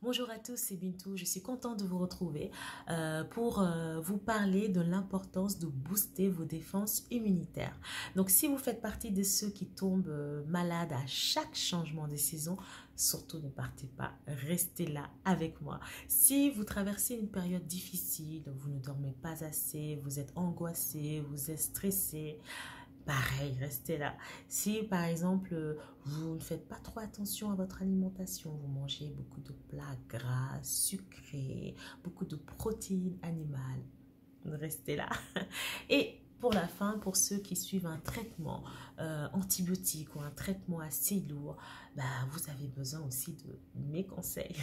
Bonjour à tous, c'est Bintou. Je suis contente de vous retrouver pour vous parler de l'importance de booster vos défenses immunitaires. Donc, si vous faites partie de ceux qui tombent malades à chaque changement de saison, surtout ne partez pas, restez là avec moi. Si vous traversez une période difficile, vous ne dormez pas assez, vous êtes angoissé, vous êtes stressé, pareil, restez là. Si par exemple, vous ne faites pas trop attention à votre alimentation, vous mangez beaucoup de plats gras, sucrés, beaucoup de protéines animales, restez là. Et pour la fin, pour ceux qui suivent un traitement antibiotique ou un traitement assez lourd, bah, vous avez besoin aussi de mes conseils.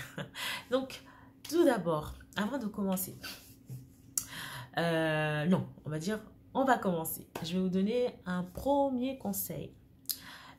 Donc, tout d'abord, avant de commencer, non, on va dire, on va commencer. Je vais vous donner un premier conseil.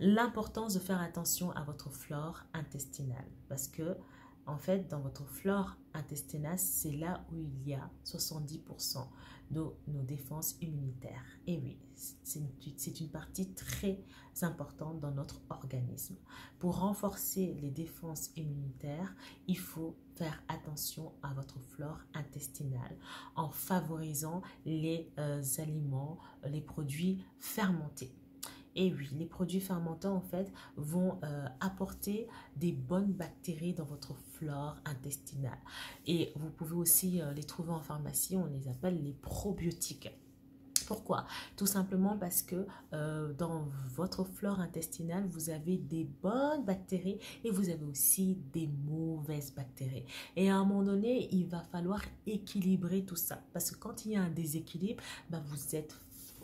L'importance de faire attention à votre flore intestinale. Parce que, en fait, dans votre flore intestinale, c'est là où il y a 70% de nos défenses immunitaires. Et oui, c'est une partie très importante dans notre organisme. Pour renforcer les défenses immunitaires, il faut faire attention à votre flore intestinale en favorisant les aliments, les produits fermentés. Et oui, les produits fermentants, en fait, vont apporter des bonnes bactéries dans votre flore intestinale. Et vous pouvez aussi les trouver en pharmacie, on les appelle les probiotiques. Pourquoi? Tout simplement parce que dans votre flore intestinale, vous avez des bonnes bactéries et vous avez aussi des mauvaises bactéries. Et à un moment donné, il va falloir équilibrer tout ça. Parce que quand il y a un déséquilibre, ben vous êtes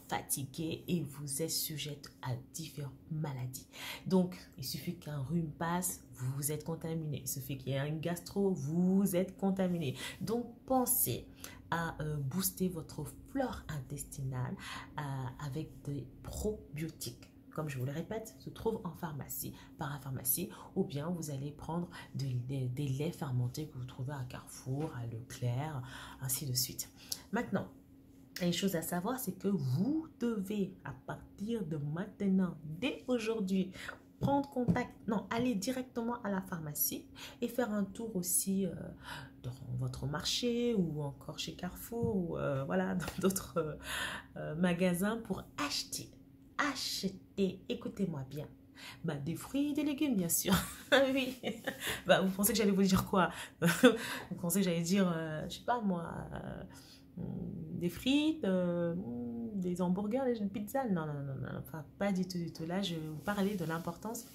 fatigué et vous êtes sujette à différentes maladies. Donc, il suffit qu'un rhume passe, vous êtes contaminé. Il suffit qu'il y ait un gastro, vous êtes contaminé. Donc, pensez à booster votre flore intestinale avec des probiotiques. Comme je vous le répète, se trouve en pharmacie, parapharmacie, ou bien vous allez prendre des laits fermentés que vous trouvez à Carrefour, à Leclerc, ainsi de suite. Maintenant, une chose à savoir, c'est que vous devez, à partir de maintenant, dès aujourd'hui, prendre contact, non, aller directement à la pharmacie et faire un tour aussi dans votre marché ou encore chez Carrefour ou voilà, dans d'autres magasins pour acheter, écoutez-moi bien, bah, des fruits et des légumes, bien sûr. Oui. Bah, vous pensez que j'allais vous dire quoi? Vous pensez que j'allais dire, je sais pas moi, des frites, des hamburgers, des pizzas? Non, non, non, non, enfin, pas du tout, du tout. Là, je vais vous parler de l'importance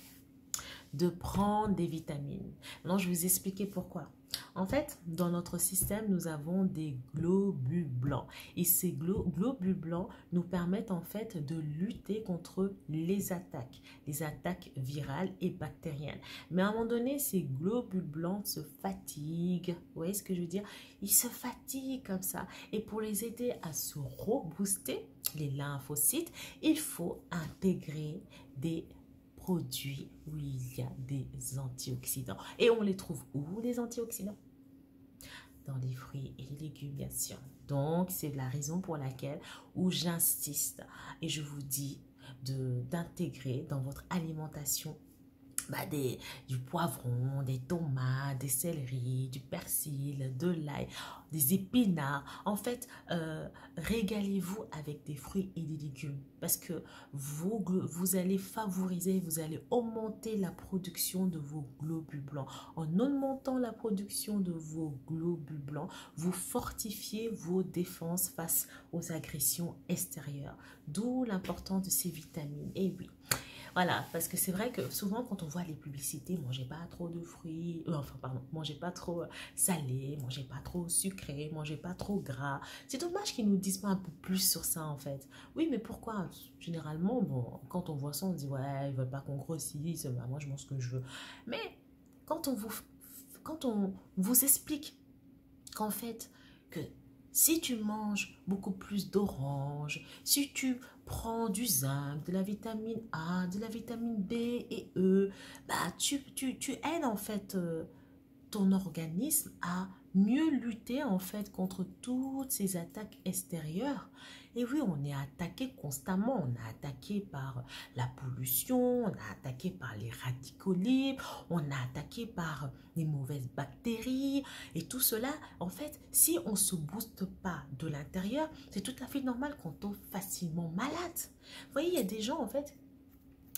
de prendre des vitamines. Non, je vais vous expliquer pourquoi. En fait, dans notre système, nous avons des globules blancs. Et ces globules blancs nous permettent en fait de lutter contre les attaques virales et bactériennes. Mais à un moment donné, ces globules blancs se fatiguent. Vous voyez ce que je veux dire? Ils se fatiguent comme ça. Et pour les aider à se rebooster, les lymphocytes, il faut intégrer des produits où il y a des antioxydants. Et on les trouve où, les antioxydants? Dans les fruits et les légumes, bien sûr. Donc, c'est la raison pour laquelle où j'insiste et je vous dis d'intégrer dans votre alimentation bah, du poivron, des tomates, des céleris, du persil, de l'ail, des épinards. En fait, régalez-vous avec des fruits et des légumes parce que vous allez favoriser, vous allez augmenter la production de vos globules blancs. En augmentant la production de vos globules blancs, vous fortifiez vos défenses face aux agressions extérieures. D'où l'importance de ces vitamines. Et oui. Voilà, parce que c'est vrai que souvent quand on voit les publicités, mangez pas trop de fruits, enfin pardon, mangez pas trop salé, mangez pas trop sucré, mangez pas trop gras. C'est dommage qu'ils nous disent pas un peu plus sur ça en fait. Oui, mais pourquoi? Généralement, bon, quand on voit ça, on se dit ouais, ils veulent pas qu'on grossisse, bah, moi je mange ce que je veux. Mais quand quand on vous explique qu'en fait, que si tu manges beaucoup plus d'orange, si tu prends du zinc, de la vitamine A, de la vitamine B et E, bah tu aides en fait ton organisme à mieux lutter en fait contre toutes ces attaques extérieures. Et oui, on est attaqué constamment. On est attaqué par la pollution, on est attaqué par les radicaux libres, on est attaqué par les mauvaises bactéries. Et tout cela, en fait, si on ne se booste pas de l'intérieur, c'est tout à fait normal qu'on tombe facilement malade. Vous voyez, il y a des gens, en fait,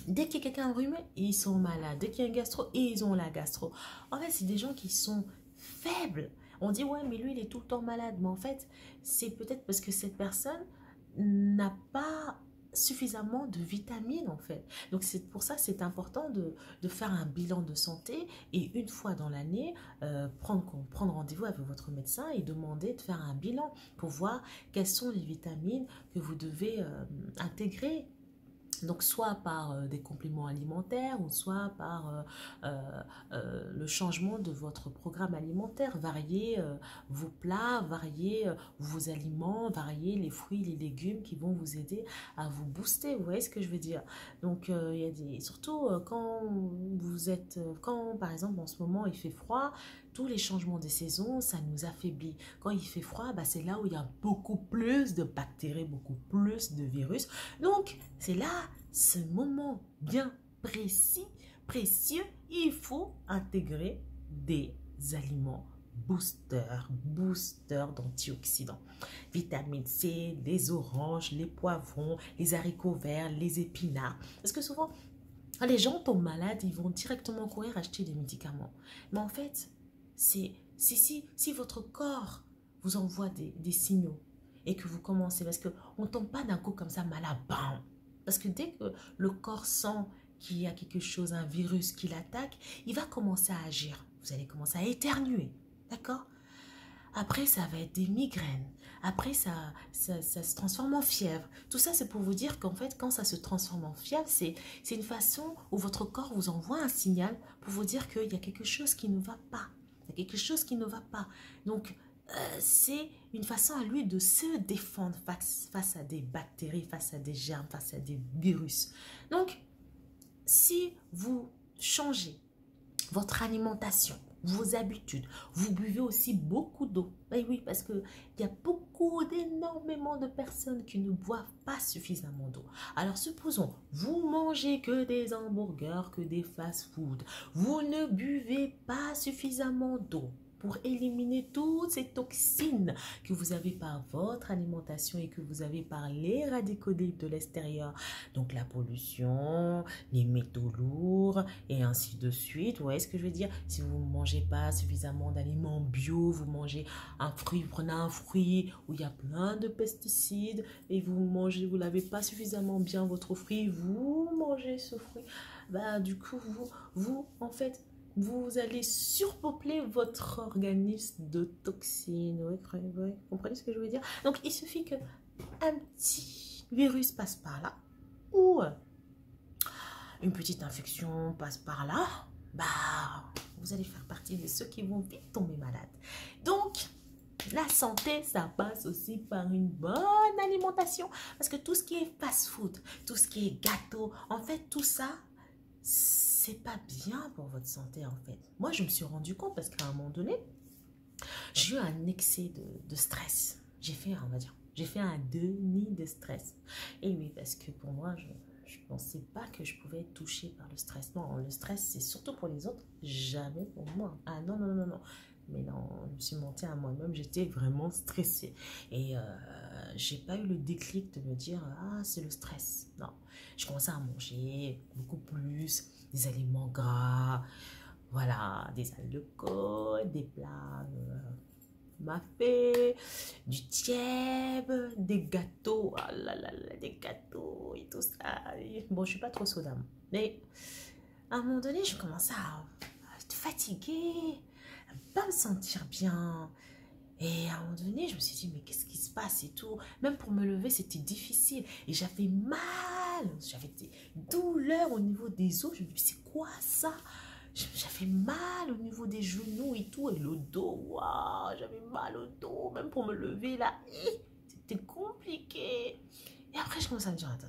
dès qu'il y a quelqu'un enrhumé, ils sont malades. Dès qu'il y a un gastro, ils ont la gastro. En fait, c'est des gens qui sont faibles. On dit, ouais, mais lui, il est tout le temps malade. Mais en fait, c'est peut-être parce que cette personne n'a pas suffisamment de vitamines, en fait. Donc, c'est pour ça que c'est important de faire un bilan de santé et une fois dans l'année, prendre rendez-vous avec votre médecin et demander de faire un bilan pour voir quelles sont les vitamines que vous devez intégrer. Donc, soit par des compléments alimentaires ou soit par le changement de votre programme alimentaire. Varier vos plats, varier vos aliments, varier les fruits, les légumes qui vont vous aider à vous booster. Vous voyez ce que je veux dire? Donc, il y a des... Surtout quand vous êtes... Quand, par exemple, en ce moment, il fait froid, tous les changements des saisons, ça nous affaiblit. Quand il fait froid, bah, c'est là où il y a beaucoup plus de bactéries, beaucoup plus de virus. Donc, c'est là, ce moment bien précis, précieux, il faut intégrer des aliments boosters d'antioxydants. Vitamine C, les oranges, les poivrons, les haricots verts, les épinards. Parce que souvent, quand les gens tombent malades, ils vont directement courir acheter des médicaments. Mais en fait, si votre corps vous envoie des signaux et que vous commencez, parce qu'on ne tombe pas d'un coup comme ça malade, bam. Parce que dès que le corps sent qu'il y a quelque chose, un virus qui l'attaque, il va commencer à agir. Vous allez commencer à éternuer, d'accord? Après, ça va être des migraines. Après, ça se transforme en fièvre. Tout ça, c'est pour vous dire qu'en fait, quand ça se transforme en fièvre, c'est une façon où votre corps vous envoie un signal pour vous dire qu'il y a quelque chose qui ne va pas. Il y a quelque chose qui ne va pas. Donc, c'est une façon à lui de se défendre face à des bactéries, face à des germes, face à des virus. Donc, si vous changez votre alimentation, vos habitudes, vous buvez aussi beaucoup d'eau. Et oui, parce qu'il y a énormément de personnes qui ne boivent pas suffisamment d'eau. Alors supposons, vous mangez que des hamburgers, que des fast-food. Vous ne buvez pas suffisamment d'eau pour éliminer toutes ces toxines que vous avez par votre alimentation et que vous avez par les radicaux libres de l'extérieur. Donc la pollution, les métaux lourds et ainsi de suite. Vous voyez ce que je veux dire? Si vous ne mangez pas suffisamment d'aliments bio, vous mangez un fruit, vous prenez un fruit où il y a plein de pesticides et vous lavez pas suffisamment bien votre fruit, vous mangez ce fruit. Bah, du coup, en fait, vous allez surpeupler votre organisme de toxines. Vous comprenez ce que je veux dire? Donc, il suffit que un petit virus passe par là ou une petite infection passe par là, bah, vous allez faire partie de ceux qui vont vite tomber malades. Donc, la santé, ça passe aussi par une bonne alimentation. Parce que tout ce qui est fast-food, tout ce qui est gâteau, en fait, tout ça, c'est pas bien pour votre santé, en fait. Moi, je me suis rendu compte parce qu'à un moment donné, j'ai eu un excès de stress. J'ai fait un déni de stress. Et oui, parce que pour moi, je ne pensais pas que je pouvais être touchée par le stress. Non, le stress, c'est surtout pour les autres, jamais pour moi. Ah non, non, non, non. Mais non, je me suis menti à moi-même, j'étais vraiment stressée. Et j'ai pas eu le déclic de me dire, ah, c'est le stress. Non, je commençais à manger beaucoup plus, des aliments gras, voilà, des alcools, des plats mafé, du tièbe, des gâteaux, ah là là là, des gâteaux et tout ça. Bon, je suis pas trop soda, mais à un moment donné, je commençais à être fatiguée, pas me sentir bien. Et à un moment donné, je me suis dit, mais qu'est-ce qui se passe et tout. Même pour me lever, c'était difficile. Et j'avais mal. J'avais des douleurs au niveau des os. Je me suis dit, c'est quoi ça? J'avais mal au niveau des genoux et tout. Et le dos, waouh, j'avais mal au dos. Même pour me lever là, c'était compliqué. Et après, je commençais à me dire, attends.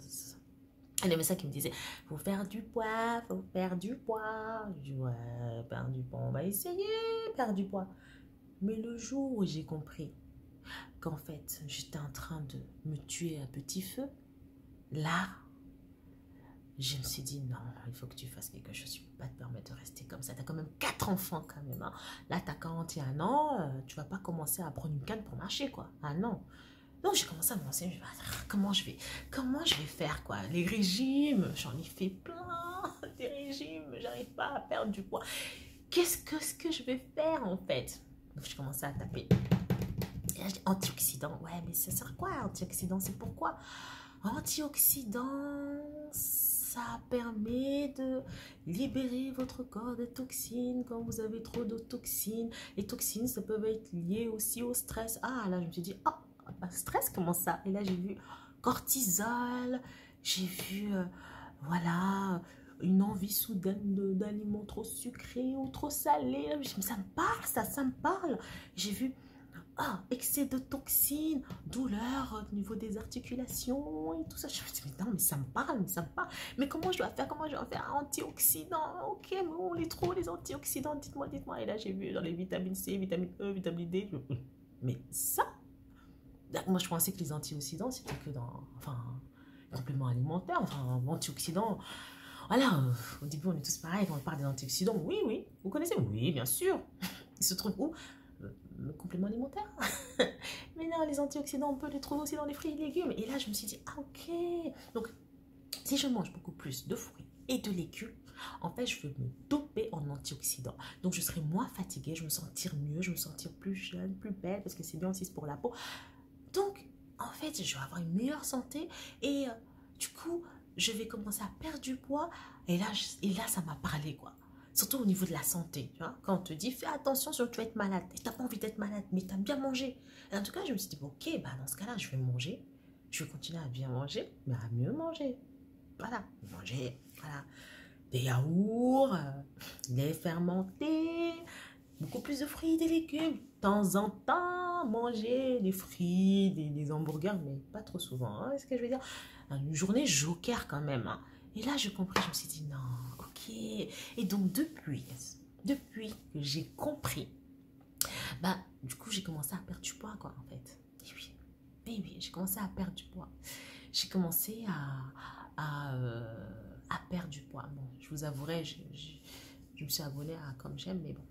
Il y avait ça qui me disait, faut faire du poids, faut faire du poids. Je dis, ouais, perdre du poids, on va essayer. perdre du poids. Mais le jour où j'ai compris qu'en fait, j'étais en train de me tuer à petit feu, là, je me suis dit, non, il faut que tu fasses quelque chose. Tu ne peux pas te permettre de rester comme ça. Tu as quand même 4 enfants quand même. Hein. Là, tu as 41 ans. Tu ne vas pas commencer à prendre une canne pour marcher, quoi. Ah non. Donc, j'ai commencé à me renseigner. Je me suis dit, comment je vais faire, quoi. Les régimes, j'en ai fait plein. Des régimes, j'arrive pas à perdre du poids. Qu'est-ce que je vais faire, en fait? Donc, je commençais à taper. Et là, je dis, antioxydants. Ouais, mais ça sert à quoi, antioxydants? C'est pourquoi? Antioxydants, ça permet de libérer votre corps des toxines quand vous avez trop de toxines. Les toxines, ça peut être lié aussi au stress. Ah, là, je me suis dit, oh, stress, comment ça? Et là, j'ai vu cortisol, j'ai vu, voilà, une envie soudaine d'aliments trop sucrés ou trop salés. Je me suis dit, ça me parle, ça me parle. J'ai vu, excès de toxines, douleur au niveau des articulations et tout ça. Je me dis, mais non, mais ça me parle, Mais comment je dois faire? Antioxydants? Ok, mais on les trouve, les antioxydants, dites-moi. Et là, j'ai vu dans les vitamines C, vitamine E, vitamine D. Mais ça, moi, je pensais que les antioxydants, c'était que dans, compléments alimentaires, antioxydants. Voilà, au début, on est tous pareils quand on parle des antioxydants. Oui, vous connaissez? Oui, bien sûr. Ils se trouvent où? Le complément alimentaire. Mais non, les antioxydants, on peut les trouver aussi dans les fruits et légumes. Et là, je me suis dit, ok. Donc, si je mange beaucoup plus de fruits et de légumes, en fait, je vais me doper en antioxydants. Donc, je serai moins fatiguée, je me sentir mieux, je me sentir plus jeune, plus belle, parce que c'est bien aussi pour la peau. Donc, en fait, je vais avoir une meilleure santé et du coup, je vais commencer à perdre du poids. Et là, ça m'a parlé, quoi. Surtout au niveau de la santé, tu vois, quand on te dit, fais attention, sinon tu vas être malade. Et tu n'as pas envie d'être malade, mais tu as bien mangé. Et en tout cas, je me suis dit, ok, bah dans ce cas-là, je vais manger. Je vais continuer à bien manger, mais à mieux manger. Voilà, manger, voilà, des yaourts, des fermentés, beaucoup plus de fruits et des légumes. De temps en temps, manger des fruits, des hamburgers, mais pas trop souvent. Hein, est-ce que je veux dire? Une journée joker quand même. Hein. Et là, je compris, je me suis dit, non, ok. Et donc, depuis que j'ai compris, bah, du coup, j'ai commencé à perdre du poids, quoi, en fait. Et oui, j'ai commencé à perdre du poids. J'ai commencé à perdre du poids. Bon, je vous avouerai, je me suis abonnée à Comme J'aime, mais bon,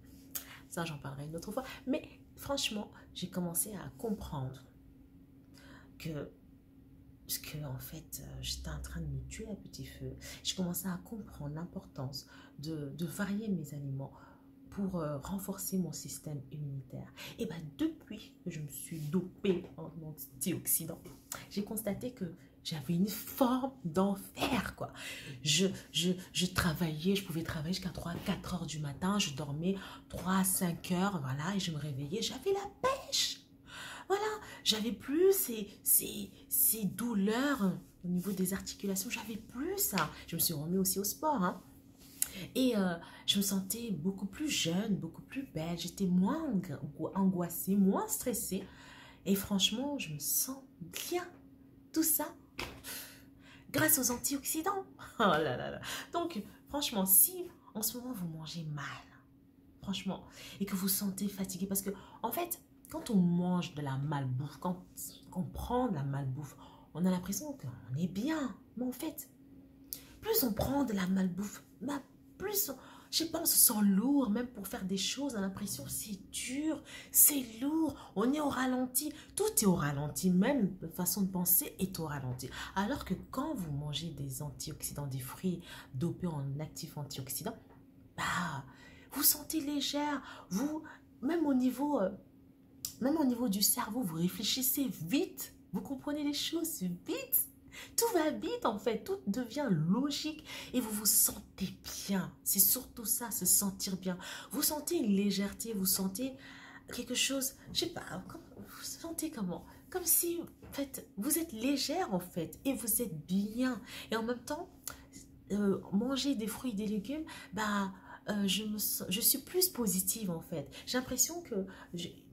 ça, j'en parlerai une autre fois. Mais franchement, j'ai commencé à comprendre que en fait, j'étais en train de me tuer à petit feu. J'ai commencé à comprendre l'importance de varier mes aliments pour renforcer mon système immunitaire. Et bien, depuis que je me suis dopée en antioxydants, j'ai constaté que j'avais une forme d'enfer, quoi. Je travaillais, je pouvais travailler jusqu'à 3-4 heures du matin, je dormais 3-5 heures, voilà, et je me réveillais, j'avais la pêche. Voilà, j'avais plus ces douleurs au niveau des articulations, j'avais plus ça. Je me suis remis aussi au sport, hein. Et je me sentais beaucoup plus jeune, beaucoup plus belle. J'étais moins angoissée, moins stressée. Et franchement, je me sens bien. Tout ça grâce aux antioxydants. Oh là là là. Donc, franchement, si en ce moment vous mangez mal, franchement, et que vous sentez fatigué, parce que en fait, quand on mange de la malbouffe, quand on prend de la malbouffe, on a l'impression qu'on est bien. Mais en fait, plus on prend de la malbouffe, plus, je sais pas, on se sent lourd, même pour faire des choses, on a l'impression que c'est dur, c'est lourd, on est au ralenti, tout est au ralenti, même la façon de penser est au ralenti. Alors que quand vous mangez des antioxydants, des fruits dopés en actifs antioxydants, bah, vous sentez légère, vous, même au niveau du cerveau, vous réfléchissez vite, vous comprenez les choses vite. Tout va vite en fait, tout devient logique et vous vous sentez bien. C'est surtout ça, se sentir bien. Vous sentez une légèreté, vous sentez quelque chose, je sais pas, vous sentez comment? Comme si en fait, vous êtes légère en fait et vous êtes bien. Et en même temps, manger des fruits et des légumes, bah, je suis plus positive en fait. J'ai l'impression que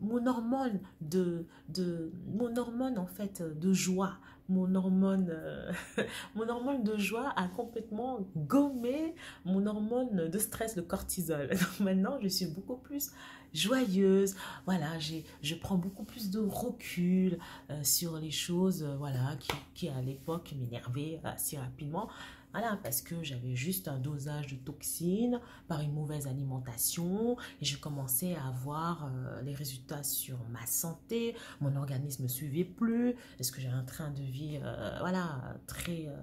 mon hormone en fait de joie, mon hormone de joie a complètement gommé mon hormone de stress, le cortisol. Donc maintenant, je suis beaucoup plus joyeuse. Voilà, je prends beaucoup plus de recul sur les choses voilà, qui à l'époque m'énervaient assez rapidement. Voilà, parce que j'avais juste un dosage de toxines par une mauvaise alimentation et je commençais à avoir les résultats sur ma santé. Mon organisme ne suivait plus. Est-ce que j'ai un train de vie voilà, très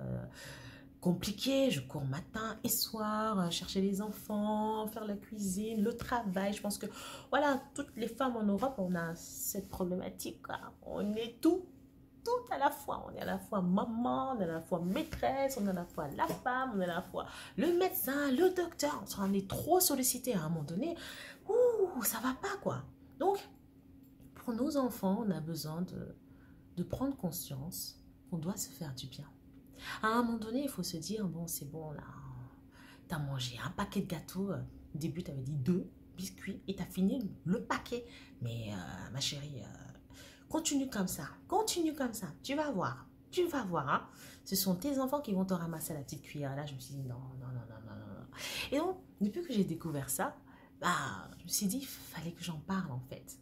compliqué? Je cours matin et soir, chercher les enfants, faire la cuisine, le travail. Je pense que voilà, toutes les femmes en Europe, on a cette problématique, quoi. On est tout à la fois. On est à la fois maman, on est à la fois maîtresse, on est à la fois la femme, on est à la fois le médecin, le docteur. On est trop sollicité à un moment donné. Ouh, ça va pas, quoi. Donc, pour nos enfants, on a besoin de prendre conscience qu'on doit se faire du bien. À un moment donné, il faut se dire, bon, c'est bon, là, t'as mangé un paquet de gâteaux. Au début, t'avais dit 2 biscuits et t'as fini le paquet. Mais ma chérie, continue comme ça, tu vas voir, hein. Ce sont tes enfants qui vont te ramasser la petite cuillère. Là, je me suis dit, non, non, non, non, non, non. Et donc, depuis que j'ai découvert ça, bah, je me suis dit, il fallait que j'en parle, en fait.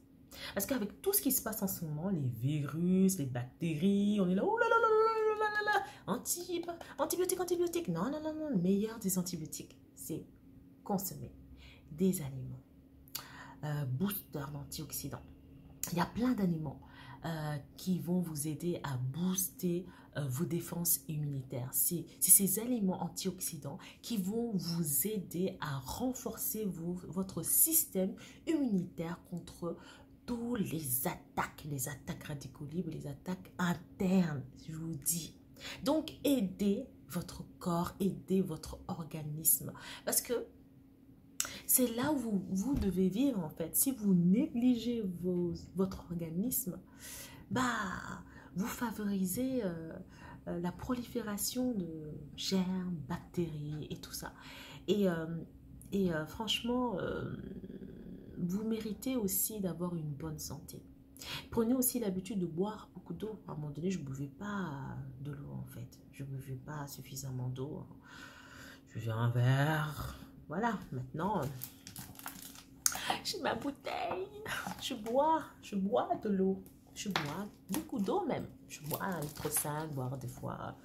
Parce qu'avec tout ce qui se passe en ce moment, les virus, les bactéries, on est là, oh là là là là là là là, antibiotiques, antibiotiques. Non, non, non, non, le meilleur des antibiotiques, c'est consommer des aliments boosters d'antioxydants. Il y a plein d'aliments qui vont vous aider à booster vos défenses immunitaires. C'est ces aliments antioxydants qui vont vous aider à renforcer votre système immunitaire contre toutes les attaques radicaux libres, les attaques internes, je vous dis. Donc, aidez votre corps, aidez votre organisme. Parce que c'est là où vous devez vivre en fait. Si vous négligez votre organisme, bah, vous favorisez la prolifération de germes, bactéries et tout ça. Et franchement, vous méritez aussi d'avoir une bonne santé. Prenez aussi l'habitude de boire beaucoup d'eau. À un moment donné, je ne buvais pas de l'eau en fait. Je ne buvais pas suffisamment d'eau. Je buvais un verre. Voilà, maintenant, j'ai ma bouteille. Je bois de l'eau. Je bois beaucoup d'eau même. Je bois 1,5 litre, boire des fois,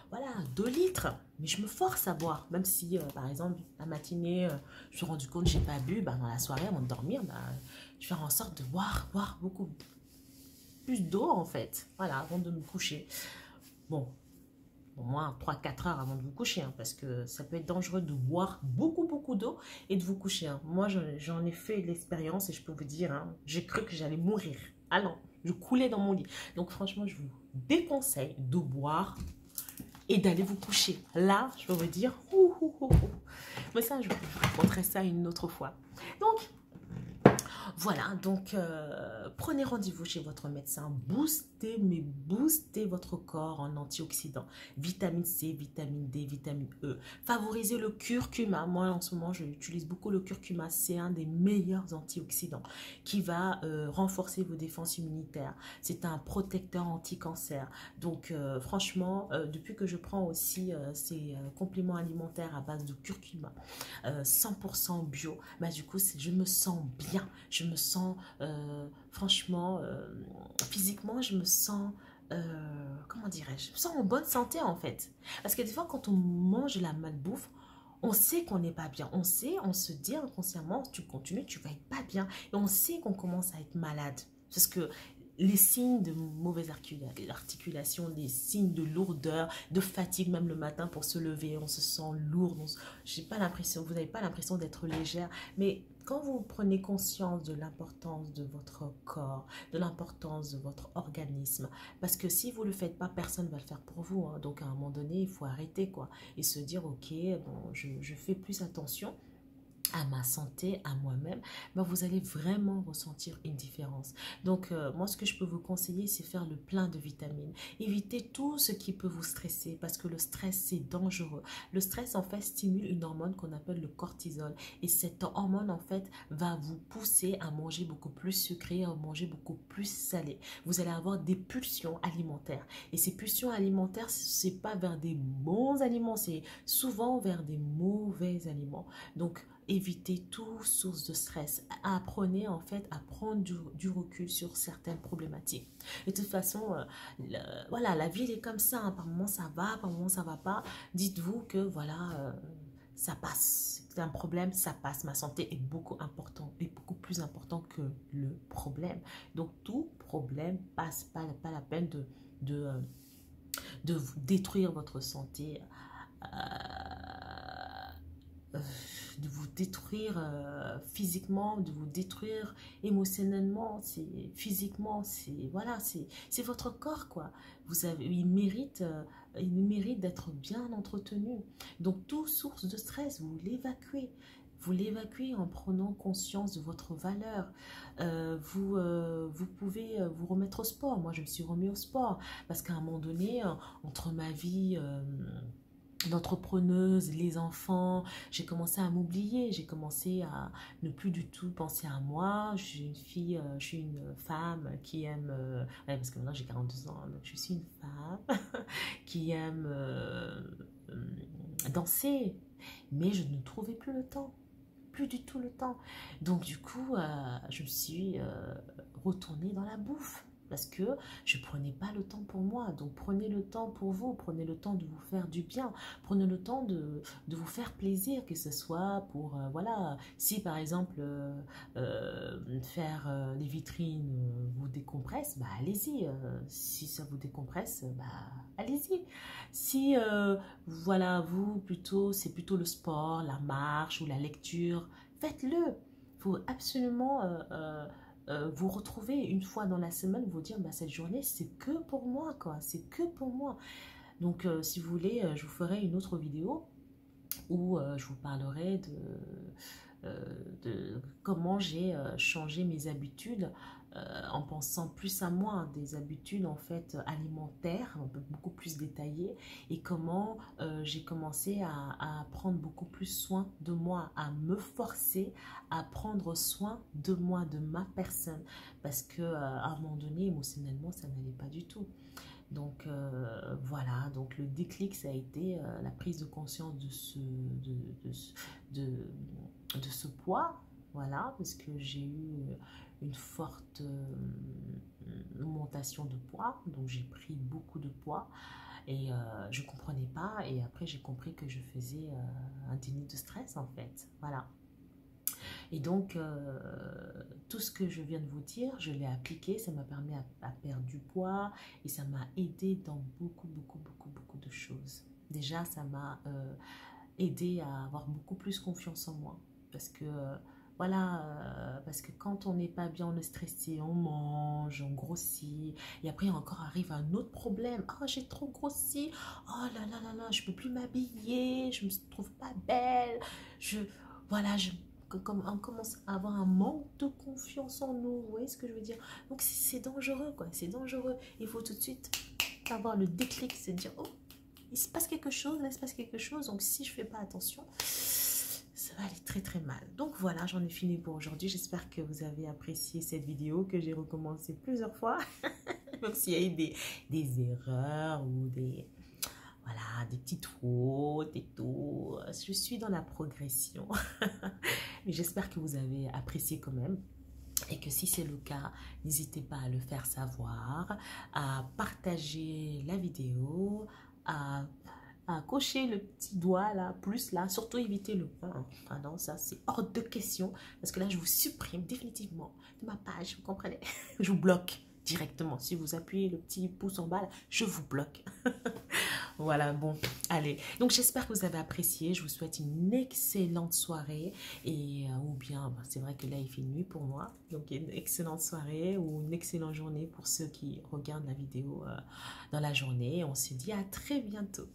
voilà, 2 litres. Mais je me force à boire. Même si, par exemple, la matinée, je me suis rendu compte que je n'ai pas bu, bah, dans la soirée, avant de dormir, bah, je vais faire en sorte de boire beaucoup plus d'eau, en fait. Voilà, avant de me coucher. Bon, au moins 3-4 heures avant de vous coucher, hein, parce que ça peut être dangereux de boire beaucoup d'eau et de vous coucher. Hein. Moi, j'en ai fait l'expérience et je peux vous dire, hein, j'ai cru que j'allais mourir. Ah non, je coulais dans mon lit. Donc franchement, je vous déconseille de boire et d'aller vous coucher. Là, je peux vous dire, mais ça, je vous raconterai ça une autre fois. Donc, voilà, donc prenez rendez-vous chez votre médecin, boostez votre corps en antioxydants, vitamine C, vitamine D, vitamine E, favorisez le curcuma. Moi en ce moment j'utilise beaucoup le curcuma, c'est un des meilleurs antioxydants qui va renforcer vos défenses immunitaires, c'est un protecteur anti-cancer. Donc franchement, depuis que je prends aussi ces compléments alimentaires à base de curcuma, 100% bio, bah, du coup je me sens bien, je me sens franchement physiquement je me sens comment dirais-je, je me sens en bonne santé en fait, parce que des fois quand on mange la malbouffe, on sait qu'on n'est pas bien, on se dit inconsciemment, tu continues, tu vas être pas bien, et on sait qu'on commence à être malade, parce que les signes de mauvaise articulation, les signes de lourdeur, de fatigue, même le matin pour se lever, on se sent lourd, j'ai pas l'impression, vous n'avez pas l'impression d'être légère, mais quand vous prenez conscience de l'importance de votre corps, de l'importance de votre organisme, parce que si vous ne le faites pas, personne ne va le faire pour vous, hein. Donc à un moment donné, il faut arrêter quoi, et se dire ok, bon, je fais plus attention à ma santé, à moi-même, ben vous allez vraiment ressentir une différence. Donc, moi, ce que je peux vous conseiller, c'est faire le plein de vitamines. Évitez tout ce qui peut vous stresser parce que le stress, c'est dangereux. Le stress, en fait, stimule une hormone qu'on appelle le cortisol. Et cette hormone, en fait, va vous pousser à manger beaucoup plus sucré, à manger beaucoup plus salé. Vous allez avoir des pulsions alimentaires. Et ces pulsions alimentaires, c'est pas vers des bons aliments, c'est souvent vers des mauvais aliments. Donc, évitez toute source de stress. Apprenez en fait à prendre du recul sur certaines problématiques. De toute façon, voilà, la vie elle est comme ça, hein. Par moments ça va, par moments ça va pas. Dites-vous que voilà, ça passe. C'est un problème, ça passe. Ma santé est beaucoup important, et beaucoup plus important que le problème. Donc tout problème passe, pas la peine de vous détruire votre santé, euh, de vous détruire physiquement, de vous détruire émotionnellement, c'est physiquement, c'est voilà, c'est votre corps quoi. Il mérite d'être bien entretenu. Donc toute source de stress, vous l'évacuez. Vous l'évacuez en prenant conscience de votre valeur. Vous pouvez vous remettre au sport. Moi, je me suis remis au sport parce qu'à un moment donné, entre ma vie d'entrepreneuse, les enfants, j'ai commencé à m'oublier, j'ai commencé à ne plus du tout penser à moi. Je suis une fille, je suis une femme qui aime, ouais, parce que maintenant j'ai 42 ans, donc je suis une femme qui aime danser, mais je ne trouvais plus le temps, plus du tout le temps. Donc du coup, je me suis retournée dans la bouffe. Parce que je ne prenais pas le temps pour moi. Donc prenez le temps pour vous, prenez le temps de vous faire du bien, prenez le temps de vous faire plaisir, que ce soit pour, voilà, si par exemple faire les vitrines vous décompresse, bah allez-y. Si ça vous décompresse, bah allez-y. Si, voilà, vous, plutôt, c'est plutôt le sport, la marche ou la lecture, faites-le. Il faut absolument vous retrouver une fois dans la semaine, vous dire, bah, cette journée, c'est que pour moi, quoi. C'est que pour moi. Donc, si vous voulez, je vous ferai une autre vidéo où je vous parlerai de comment j'ai changé mes habitudes en pensant plus à moi, hein, des habitudes en fait alimentaires, un peu beaucoup plus détaillées, et comment j'ai commencé à prendre beaucoup plus soin de moi, à me forcer à prendre soin de moi, de ma personne, parce que à un moment donné, émotionnellement, ça n'allait pas du tout. Donc voilà, donc le déclic, ça a été la prise de conscience de ce poids, voilà, parce que j'ai eu une forte augmentation de poids, donc j'ai pris beaucoup de poids et je ne comprenais pas, et après j'ai compris que je faisais un déni de stress en fait, voilà. Et donc, tout ce que je viens de vous dire, je l'ai appliqué, ça m'a permis à perdre du poids et ça m'a aidé dans beaucoup de choses. Déjà, ça m'a aidé à avoir beaucoup plus confiance en moi parce que, voilà, parce que quand on n'est pas bien, on est stressé, on mange, on grossit, et après encore arrive un autre problème. Oh, j'ai trop grossi, oh là, je peux plus m'habiller, je me trouve pas belle, voilà, comme on commence à avoir un manque de confiance en nous, vous voyez ce que je veux dire? Donc c'est dangereux quoi, c'est dangereux. Il faut tout de suite avoir le déclic, c'est de dire oh, il se passe quelque chose, là il se passe quelque chose, donc si je fais pas attention, ça va aller très mal. Donc voilà, j'en ai fini pour aujourd'hui. J'espère que vous avez apprécié cette vidéo que j'ai recommencé plusieurs fois, même s'il y a eu des erreurs ou voilà, des petites fautes et tout. Je suis dans la progression. Mais j'espère que vous avez apprécié quand même. Et que si c'est le cas, n'hésitez pas à le faire savoir, à partager la vidéo, à cocher le petit doigt là, plus là, surtout éviter le 1. Ah non, ça c'est hors de question, parce que là je vous supprime définitivement de ma page, vous comprenez? Je vous bloque directement. Si vous appuyez le petit pouce en bas, là, je vous bloque. Voilà, bon, allez. Donc, j'espère que vous avez apprécié. Je vous souhaite une excellente soirée. Et, ou bien, bah, c'est vrai que là, il fait nuit pour moi. Donc, une excellente soirée ou une excellente journée pour ceux qui regardent la vidéo dans la journée. On se dit à très bientôt.